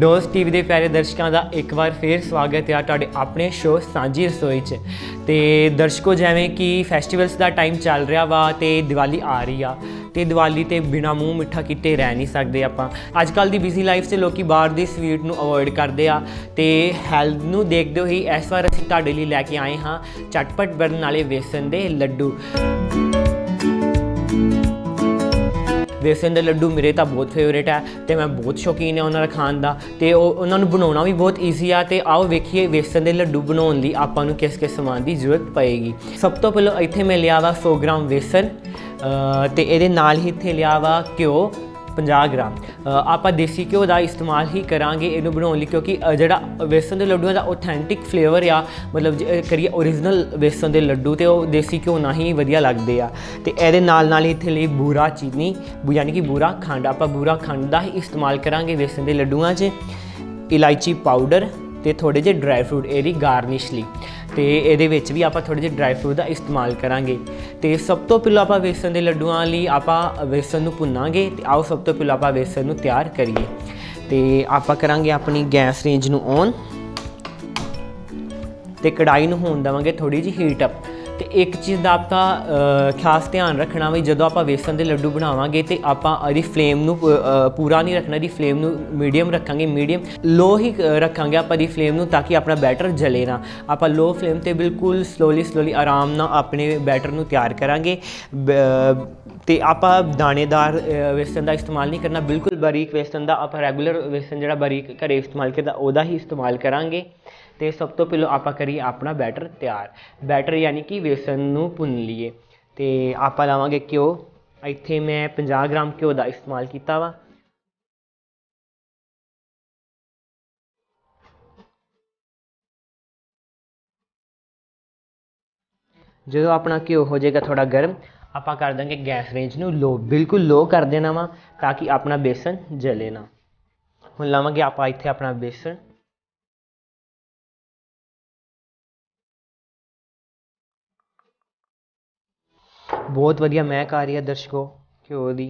Dose TV ਦੇ ਪਿਆਰੇ ਦਰਸ਼ਕਾਂ ਦਾ ਇੱਕ ਵਾਰ ਫੇਰ ਸਵਾਗਤ ਹੈ ਤੁਹਾਡੇ ਆਪਣੇ ਸ਼ੋਅ ਸਾਂਝੀ ਰਸੋਈ 'ਚ। ਤੇ ਦਰਸ਼ਕੋ, ਜਿਵੇਂ ਕਿ ਫੈਸਟੀਵਲਸ ਦਾ ਟਾਈਮ ਚੱਲ ਰਿਹਾ ਵਾ ਤੇ ਦੀਵਾਲੀ ਆ ਰਹੀ ਆ ਤੇ ਦੀਵਾਲੀ ਤੇ ਬਿਨਾ ਮੂੰਹ ਮਿੱਠਾ ਕੀਤੇ ਰਹਿ ਨਹੀਂ ਸਕਦੇ ਆਪਾਂ। ਅੱਜ ਕੱਲ੍ਹ ਦੀ ਬਿਜ਼ੀ ਲਾਈਫ 'ਚ ਲੋਕੀ ਬਾਹਰ ਦੀ ਸਵੀਟ ਨੂੰ ਅਵੋਇਡ ਕਰਦੇ ਆ ਤੇ ਹੈਲਥ ਨੂੰ ਦੇਖਦੇ ਹੋਏ ਇਸ ਵਾਰ ਅਸੀਂ ਤੁਹਾਡੇ ਲਈ ਲੈ ਕੇ ਆਏ ਹਾਂ ਚਟਪਟ ਬਣਨ ਵਾਲੇ ਵੇਸਣ ਦੇ ਲੱਡੂ। बेसन के लड्डू मेरे तो बहुत फेवरेट है तो मैं बहुत शौकीन है उन्होंने खाने का। तो उन्होंने बनाना भी बहुत ईजी है। तो आओ वेखिए बेसन के लड्डू बनाने लिए आपको किस किस समान की जरूरत पएगी। सब तो पहले इत्थे मैं लिया वा 100 ग्राम बेसन तो ये नाल ही इत्थे लिया वा घ्यो 50 ग्राम। आप देसी घ्यो का इस्तेमाल ही करांगे इनू बनाने लिए, क्योंकि जोड़ा बेसन के लड्डुओं का ऑथेंटिक फ्लेवर आ, मतलब करिए ओरिजिनल बेसन के लड्डू तो देसी घ्यो ना ही वधिया लगते हैं। तो ये नाल ही इत्थे लिए बूरा चीनी यानी कि बूरा खंड, आप बूरा खंड का ही इस्तेमाल करांगे बेसन के लड्डुआं च। इलायची पाउडर तो थोड़े जे ड्राई फ्रूट ये गार्निश ली, तो ये भी आप थोड़े जे ड्राई फ्रूट का इस्तेमाल करांगे। तो सब तो पहले आप बेसन के लड्डुआं लिए आप बेसन को भुनांगे। तो आओ सब तो पहले आप बेसन को तैयार करिए। तो आप करांगे अपनी गैस रेंज को ऑन तो कढ़ाई में होने देवांगे थोड़ी जी हीट अप। तो एक चीज़ का आपका खास ध्यान रखना भी, जो आप बेसन के लड्डू बनावांगे तो आप फ्लेम नू पूरा नहीं रखना, फ्लेम नू मीडियम रखांगे, मीडियम लो ही रखांगे आप फ्लेम नू, ताकि अपना बैटर जले ना। आप लो फ्लेम ते बिल्कुल स्लोली आराम ना अपने बैटर नू तैयार करांगे। तो आप दानेदार बेसन का इस्तेमाल नहीं करना, बिल्कुल बारीक बेसन का आप रेगूलर बेसन जो बारीक घरे इस्तेमाल करता वह ही इस्तेमाल करांगे। तो सब तो पहले आप करिए अपना बैटर तैयार, बैटर यानी कि बेसन नू भुन लीए। तो आप लावांगे घ्यो, इत्थे मैं 50 ग्राम घ्यो का इस्तेमाल किया वा। जो अपना घ्यो हो जाएगा थोड़ा गर्म, आप कर देंगे गैस रेंज नू लो, बिल्कुल लो कर देना वा, ताकि अपना बेसन जले ना। हुण लावांगे आप इत्थे अपना बेसन, बहुत वधिया महक आ रही है दर्शकों घ्यो की।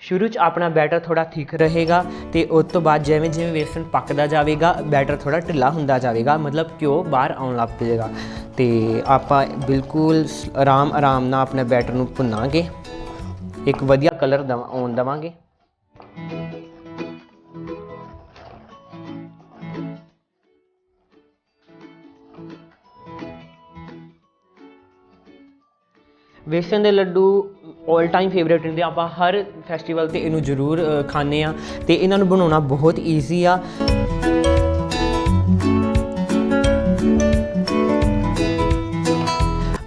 शुरू च अपना बैटर थोड़ा थिक रहेगा, तो उस तो बाद जिमें जिमें बेसन पकता जाएगा बैटर थोड़ा ढिला होंदा जाएगा, मतलब घ्यो बाहर आने लग पेगा। तो आप बिल्कुल आराम ना अपने बैटर नू भुनांगे, एक वधिया कलर आउण देवांगे। बेसन के लड्डू ऑल टाइम फेवरेट होंगे, आप हर फैसटीवल से इनू जरूर खाने। तो इन्हों बनाना बहुत ईजी आ।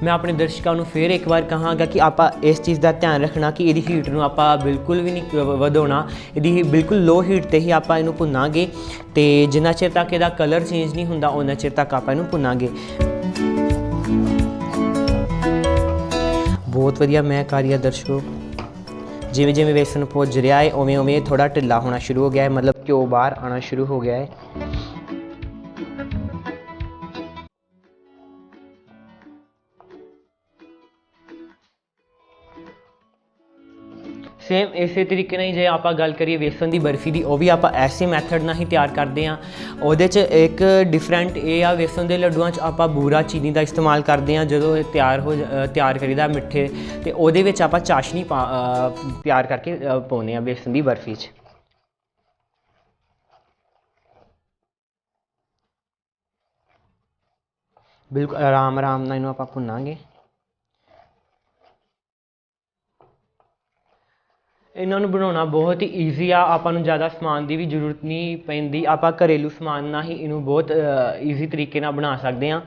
मैं अपने दर्शकों को फिर एक बार कहांगा कि आप इस चीज़ का ध्यान रखना कि ये हीट में आप बिल्कुल भी नहीं वधाना, ये बिल्कुल लो हीट पर ही आप इनू भुनांगे। तो जिन्ना चिर तक यदा कलर चेंज नहीं होंदा उन्ना चिर तक आप इनू भुनांगे। बहुत वधिया महक आ रही है दर्शकों। जिमें जिमें बेसन भुज रहा है उवें उवें थोड़ा ढिला होना शुरू हो गया है, मतलब घ्यो बाहर आना शुरू हो गया है। सेम इस तरीके नहीं जो आप गल करिए बेसन की बर्फी की, वह भी आप ऐसे मैथड ना ही तैयार करते हैं। वो एक डिफरेंट ये आ, बेसन के लड्डुआं आप बूरा चीनी का इस्तेमाल करते हैं जो तैयार करीदा मिठे, तो वो आप चाशनी तैयार करके पाने बेसन की बर्फी च। बिल्कुल आराम ना इनू आप भुनांगे। इन्हों बनाना बहुत ही ईजी आ, आपू ज़्यादा समान की भी जरूरत नहीं पैंदी, आप घरेलू समान ना ही इनू बहुत ईजी तरीके ना बना सकते हैं।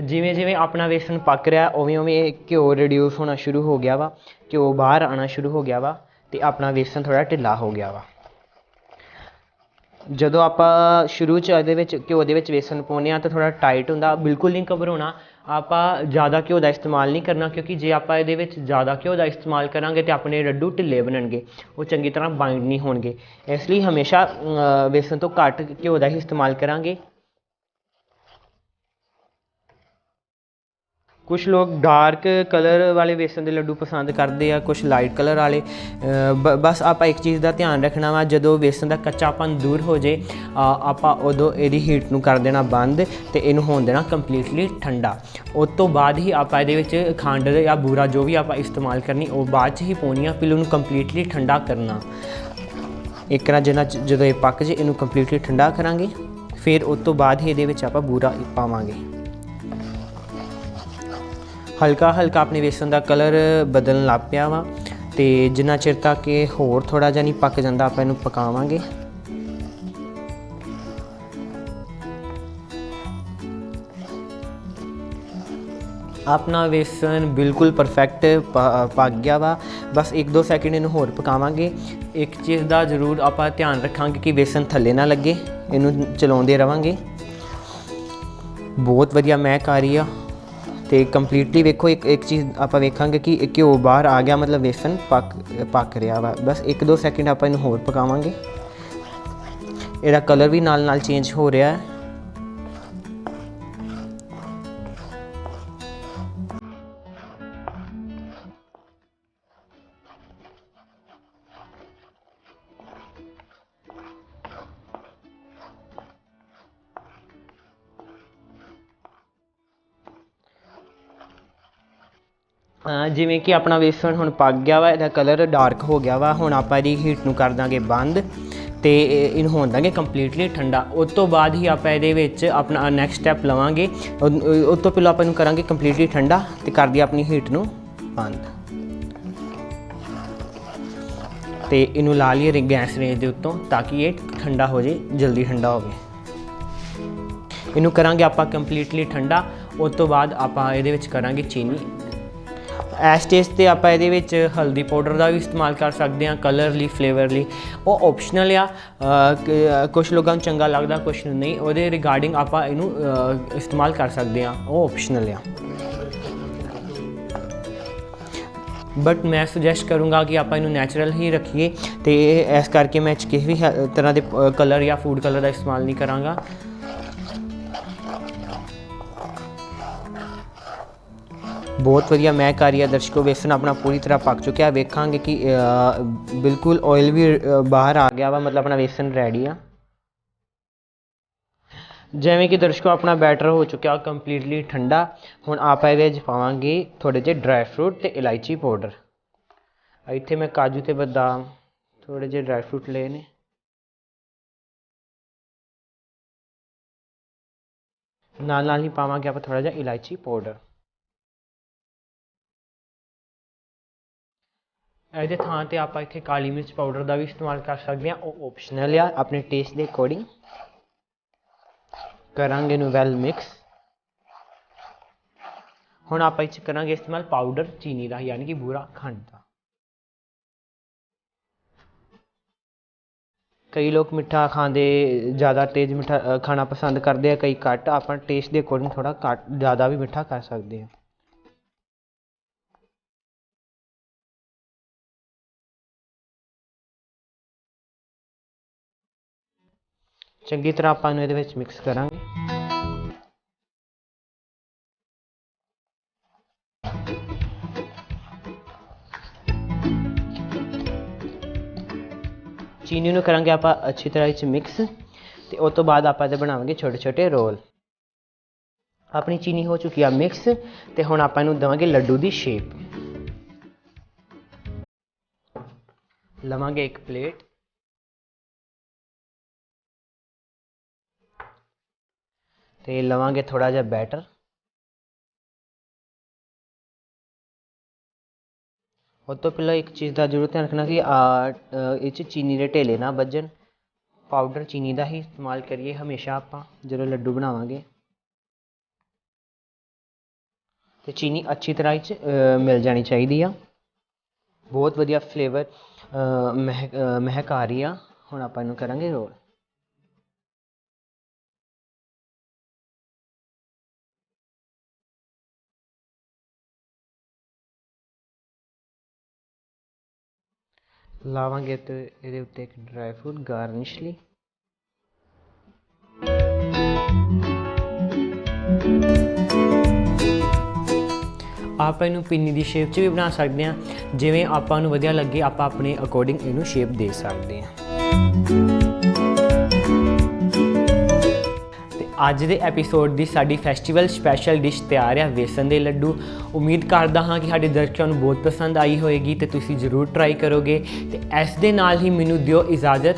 जिमें जिमें अपना बेसन पक रहा उवें उवें घ्यो रिड्यूस होना शुरू हो गया वा, घ्यो बाहर आना शुरू हो गया वा, तो अपना बेसन थोड़ा ढिला हो गया वा। जदों आप शुरू घ्यो के बेसन पाने तो थोड़ा टाइट होंदा, बिल्कुल नहीं घबराना। आप ज़्यादा घ्यो का इस्तेमाल नहीं करना, क्योंकि जे आप ये ज़्यादा घ्यो का इस्तेमाल करांगे तो अपने लड्डू ढिले बनणगे, वो चंगी तरह बाइंड नहीं होणगे। इसलिए हमेशा बेसन तो घट घ्यो का ही इस्तेमाल करांगे। कुछ लोग डार्क कलर वाले बेसन के लड्डू पसंद करते हैं, कुछ लाइट कलर वाले। बस आप एक चीज़ का ध्यान रखना वा, जो बेसन का कच्चापन दूर हो जाए आप उदों ये हीट नूं कर देना बंद तो इनू होने देना कंप्लीटली ठंडा। उस तो बाद ही आप खंड या बूरा जो भी आप इस्तेमाल करनी वो बाद च ही पाउनी आ, फिर उन्होंने कंप्लीटली ठंडा करना। एक ना जिन्ना जो ये पक जे इनू कंप्लीटली ठंडा करांगे, फिर उस तो बाद ही ये आप बूरा पावांगे। हल्का हल्का अपने बेसन का कलर बदलण लग पिया वा, तो जिन्ना चिर तक ये होर थोड़ा जिहा नहीं पक जाता आप इनू पकावांगे। अपना बेसन बिल्कुल परफेक्ट पक गया वा, बस 1-2 सैकेंड इनू होर पकावांगे। एक चीज़ का जरूर आप ध्यान रखांगे कि बेसन थल्ले ना लगे, इनू चलाते रहांगे। बहुत वधिया महक आ रही है तो कंप्लीटली वेखो एक चीज़ आप वेखांगे कि घ्यो बाहर आ गया, मतलब बेसन पक रहा वा। बस 1-2 सैकेंड आप इनू होर पकावांगे। इसदा कलर भी नाल नाल चेंज हो रहा है। जिमें कि अपना बेसन हुण पक गया वा, इहदा कलर डार्क हो गया वा। हुण आपां इहदी हीट नूं कर दांगे बंद तो इन होण दांगे कंप्लीटली ठंडा। उस तो बाद ही आप अपना नैक्सट स्टैप लवांगे। उस तो पहले आप इनू करांगे कंप्लीटली ठंडा तो कर दिया अपनी हीट नूं बंद तो इनू ला लिए गैस रेंज के उत्तों ताकि ये ठंडा हो जाए, जल्दी ठंडा हो गए। इनू करांगे आप कंप्लीटली ठंडा। उस तो बाद आप करांगे चीनी। इस स्टेज पर आप हल्दी पाउडर का भी इस्तेमाल कर सकते हैं, कलर ली फ्लेवर ली। वो ऑप्शनल आ, कुछ लोगों को चंगा लगता, कुछ नहीं। वो रिगार्डिंग आप इनू इस्तेमाल कर सकते हैं, वो ऑप्शनल आ। बट मैं सुजैसट करूँगा कि आप इनू नैचुरल ही रखिए, तो इस करके मैं किसी भी तरह के कलर या फूड कलर का इस्तेमाल नहीं कराँगा। बहुत वधिया महक आ रही है दर्शकों। बेसन अपना पूरी तरह पक चुका है, वेखांगे कि बिल्कुल ऑयल भी बाहर आ गया वा, मतलब अपना बेसन रेडी है। जिमें कि दर्शकों अपना बैटर हो चुका कंप्लीटली ठंडा। हुण आप पावांगे थोड़े जे ड्राई फ्रूट तो इलायची पाउडर। इत्थे मैं काजू ते बादाम थोड़े जे ड्राई फ्रूट ले ने, नाल ही पावांगे आप थोड़ा जिहा इलायची पाउडर। ਇਹਦੇ ਥਾਂ ਤੇ ਆਪਾਂ ਇੱਥੇ ਕਾਲੀ ਮਿਰਚ ਪਾਊਡਰ ਦਾ ਵੀ ਇਸਤੇਮਾਲ ਕਰ ਸਕਦੇ ਹਾਂ, ਉਹ ਆਪਸ਼ਨਲ ਆ, ਆਪਣੇ ਟੇਸਟ ਦੇ ਅਕੋਰਡਿੰਗ। ਕਰਾਂਗੇ ਨੂੰ ਵੈਲ ਮਿਕਸ। ਹੁਣ ਆਪਾਂ ਇਹ 'ਚ ਕਰਾਂਗੇ ਇਸਤੇਮਾਲ ਪਾਊਡਰ ਚੀਨੀ ਦਾ, ਯਾਨੀ ਕਿ ਬੂਰਾ ਖੰਡ ਦਾ। ਕਈ ਲੋਕ ਮਿੱਠਾ ਖਾਂਦੇ, ज़्यादा तेज़ मिठा खाना पसंद करते हैं, कई घट। आप टेस्ट के अकॉर्डिंग थोड़ा घट ज़्यादा भी मिठा कर सकते हैं। चंगी तरह ਆਪਾਂ ਨੂੰ ਇਹਦੇ ਵਿੱਚ ਮਿਕਸ ਕਰਾਂਗੇ। चीनी ਨੂੰ ਕਰਾਂਗੇ ਆਪਾਂ ਅੱਛੀ ਤਰ੍ਹਾਂ ਵਿੱਚ ਮਿਕਸ, ਤੇ ਉਸ ਤੋਂ ਬਾਅਦ ਆਪਾਂ ਇਹਦੇ ਬਣਾਵਾਂਗੇ ਛੋਟੇ ਛੋਟੇ ਰੋਲ। ਆਪਣੀ ਚੀਨੀ ਹੋ ਚੁੱਕੀ ਆ ਮਿਕਸ, ਤੇ ਹੁਣ ਆਪਾਂ ਇਹਨੂੰ ਦੇਵਾਂਗੇ ਲੱਡੂ ਦੀ ਸ਼ੇਪ। ਲਵਾਂਗੇ ਇੱਕ ਪਲੇਟ, ਤੇ ਲਵਾਂਗੇ ਥੋੜਾ ਜਿਹਾ ਬੈਟਰ। उस तो पहले एक चीज़ का जरूर ध्यान रखना कि इस चीनी के ढेले ना बजन। पाउडर चीनी का ही इस्तेमाल करिए हमेशा आप जो लड्डू बनावांगे। तो चीनी अच्छी तरह मिल जानी चाहिए। बहुत वधिया फ्लेवर महक आ रही है। हुण आपां इहनूं करांगे रोल। ਲਾਵਾਂਗੇ ਤੇ ਇਹਦੇ ਉੱਤੇ ਇੱਕ ਡਰਾਈ ਫਰੂਟ ਗਾਰਨਿਸ਼ ਲਈ। ਆਪਾਂ ਇਹਨੂੰ ਪਿੰਨੀ ਦੀ ਸ਼ੇਪ 'ਚ ਵੀ ਬਣਾ ਸਕਦੇ ਹਾਂ, ਜਿਵੇਂ ਆਪਾਂ ਨੂੰ ਵਧੀਆ ਲੱਗੇ ਆਪਾਂ ਆਪਣੇ ਅਕੋਰਡਿੰਗ ਇਹਨੂੰ ਸ਼ੇਪ ਦੇ ਸਕਦੇ ਹਾਂ। ਅੱਜ ਦੇ ਐਪੀਸੋਡ ਦੀ ਸਾਡੀ ਫੈਸਟੀਵਲ ਸਪੈਸ਼ਲ ਡਿਸ਼ ਤਿਆਰ ਆ ਵੇਸਣ ਦੇ ਲੱਡੂ। ਉਮੀਦ ਕਰਦਾ ਹਾਂ ਕਿ ਸਾਡੇ ਦਰਸ਼ਕਾਂ ਨੂੰ ਬਹੁਤ ਪਸੰਦ ਆਈ ਹੋਏਗੀ ਤੇ ਤੁਸੀਂ ਜ਼ਰੂਰ ਟਰਾਈ ਕਰੋਗੇ। ਤੇ ਇਸ ਦੇ ਨਾਲ ਹੀ ਮੈਨੂੰ ਦਿਓ ਇਜਾਜ਼ਤ,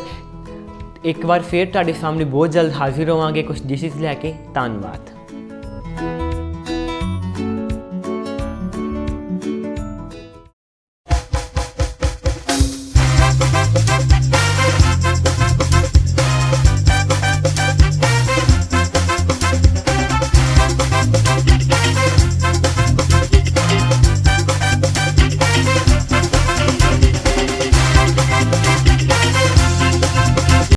ਇੱਕ ਵਾਰ ਫਿਰ ਤੁਹਾਡੇ ਸਾਹਮਣੇ ਬਹੁਤ ਜਲਦ ਹਾਜ਼ਰ ਹੋਵਾਂਗੇ ਕੁਝ ਡਿਸ਼ਿਸ ਲੈ ਕੇ। ਧੰਨਵਾਦ।